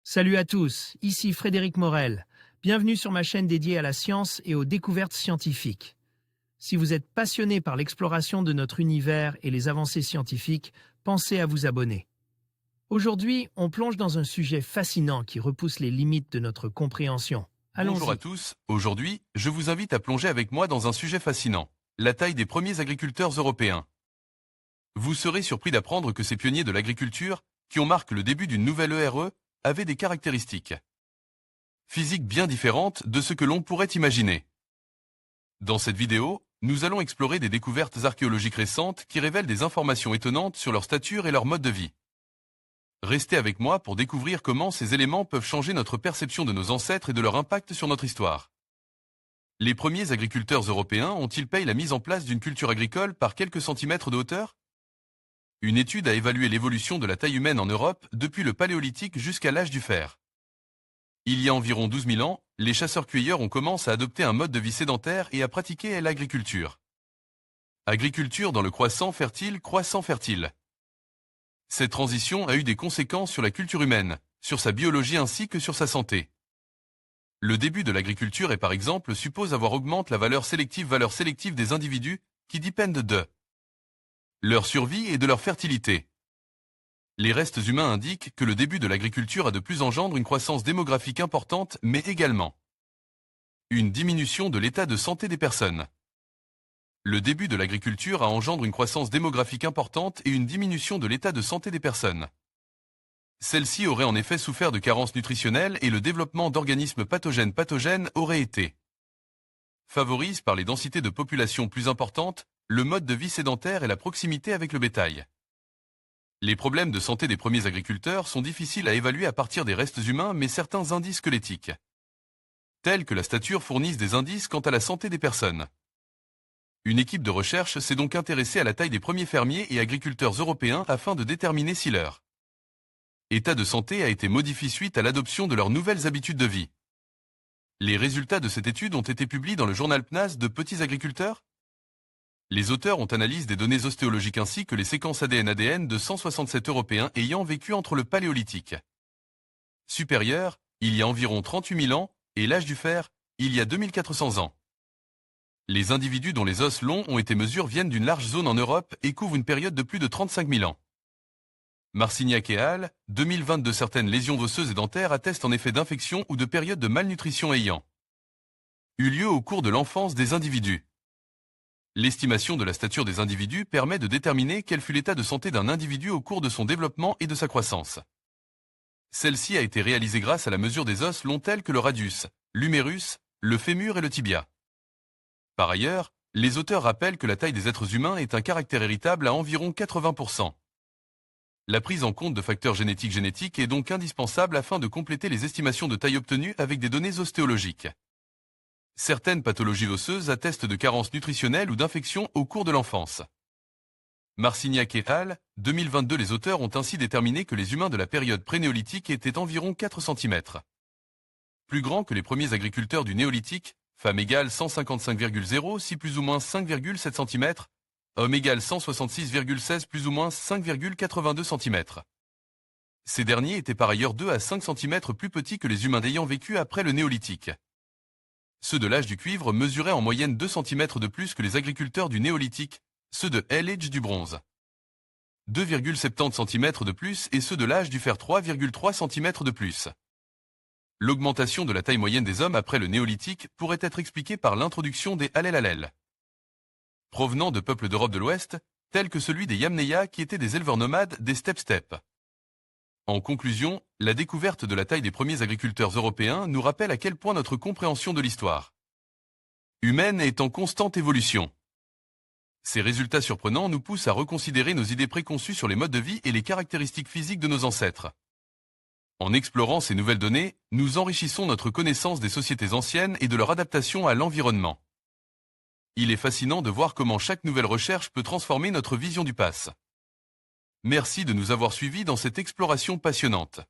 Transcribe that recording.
Salut à tous, ici Frédéric Morel. Bienvenue sur ma chaîne dédiée à la science et aux découvertes scientifiques. Si vous êtes passionné par l'exploration de notre univers et les avancées scientifiques, pensez à vous abonner. Aujourd'hui, on plonge dans un sujet fascinant qui repousse les limites de notre compréhension. Bonjour à Allons-y. tous, aujourd'hui, je vous invite à plonger avec moi dans un sujet fascinant, la taille des premiers agriculteurs européens. Vous serez surpris d'apprendre que ces pionniers de l'agriculture, qui ont marqué le début d'une nouvelle ère, avaient des caractéristiques physiques bien différentes de ce que l'on pourrait imaginer. Dans cette vidéo, nous allons explorer des découvertes archéologiques récentes qui révèlent des informations étonnantes sur leur stature et leur mode de vie. Restez avec moi pour découvrir comment ces éléments peuvent changer notre perception de nos ancêtres et de leur impact sur notre histoire. Les premiers agriculteurs européens ont-ils payé la mise en place d'une culture agricole par quelques centimètres de hauteur? Une étude a évalué l'évolution de la taille humaine en Europe depuis le Paléolithique jusqu'à l'âge du fer. Il y a environ 12 000 ans, les chasseurs-cueilleurs ont commencé à adopter un mode de vie sédentaire et à pratiquer l'agriculture. Agriculture dans le croissant fertile. Cette transition a eu des conséquences sur la culture humaine, sur sa biologie ainsi que sur sa santé. Le début de l'agriculture est par exemple suppose avoir augmenté la valeur sélective des individus qui dépendent de leur survie et de leur fertilité. Les restes humains indiquent que le début de l'agriculture a de plus engendre une croissance démographique importante mais également une diminution de l'état de santé des personnes. Le début de l'agriculture a engendré une croissance démographique importante et une diminution de l'état de santé des personnes. Celle-ci aurait en effet souffert de carences nutritionnelles et le développement d'organismes pathogènes aurait été favorisé par les densités de population plus importantes, le mode de vie sédentaire et la proximité avec le bétail. Les problèmes de santé des premiers agriculteurs sont difficiles à évaluer à partir des restes humains, mais certains indices squelettiques, tels que la stature, fournissent des indices quant à la santé des personnes. Une équipe de recherche s'est donc intéressée à la taille des premiers fermiers et agriculteurs européens afin de déterminer si leur état de santé a été modifié suite à l'adoption de leurs nouvelles habitudes de vie. Les résultats de cette étude ont été publiés dans le journal PNAS de Petits agriculteurs. Les auteurs ont analysé des données ostéologiques ainsi que les séquences ADN de 167 Européens ayant vécu entre le Paléolithique supérieur, il y a environ 38 000 ans, et l'âge du fer, il y a 2400 ans. Les individus dont les os longs ont été mesurés viennent d'une large zone en Europe et couvrent une période de plus de 35 000 ans. Marcignac et al., 2022. Certaines lésions osseuses et dentaires attestent en effet d'infections ou de périodes de malnutrition ayant eu lieu au cours de l'enfance des individus. L'estimation de la stature des individus permet de déterminer quel fut l'état de santé d'un individu au cours de son développement et de sa croissance. Celle-ci a été réalisée grâce à la mesure des os longs tels que le radius, l'humérus, le fémur et le tibia. Par ailleurs, les auteurs rappellent que la taille des êtres humains est un caractère héritable à environ 80%. La prise en compte de facteurs génétiques est donc indispensable afin de compléter les estimations de taille obtenues avec des données ostéologiques. Certaines pathologies osseuses attestent de carences nutritionnelles ou d'infections au cours de l'enfance. Marcignac et al., 2022. Les auteurs ont ainsi déterminé que les humains de la période prénéolithique étaient environ 4 cm plus grands que les premiers agriculteurs du néolithique, femme égale 155,06 plus ou moins 5,7 cm, homme égale 166,16 plus ou moins 5,82 cm. Ces derniers étaient par ailleurs 2 à 5 cm plus petits que les humains ayant vécu après le néolithique. Ceux de l'âge du cuivre mesuraient en moyenne 2 cm de plus que les agriculteurs du néolithique, ceux de l'âge du bronze 2,70 cm de plus et ceux de l'âge du fer 3,3 cm de plus. L'augmentation de la taille moyenne des hommes après le néolithique pourrait être expliquée par l'introduction des allèles provenant de peuples d'Europe de l'Ouest, tels que celui des Yamnaya qui étaient des éleveurs nomades des steppes. En conclusion, la découverte de la taille des premiers agriculteurs européens nous rappelle à quel point notre compréhension de l'histoire humaine est en constante évolution. Ces résultats surprenants nous poussent à reconsidérer nos idées préconçues sur les modes de vie et les caractéristiques physiques de nos ancêtres. En explorant ces nouvelles données, nous enrichissons notre connaissance des sociétés anciennes et de leur adaptation à l'environnement. Il est fascinant de voir comment chaque nouvelle recherche peut transformer notre vision du passé. Merci de nous avoir suivis dans cette exploration passionnante.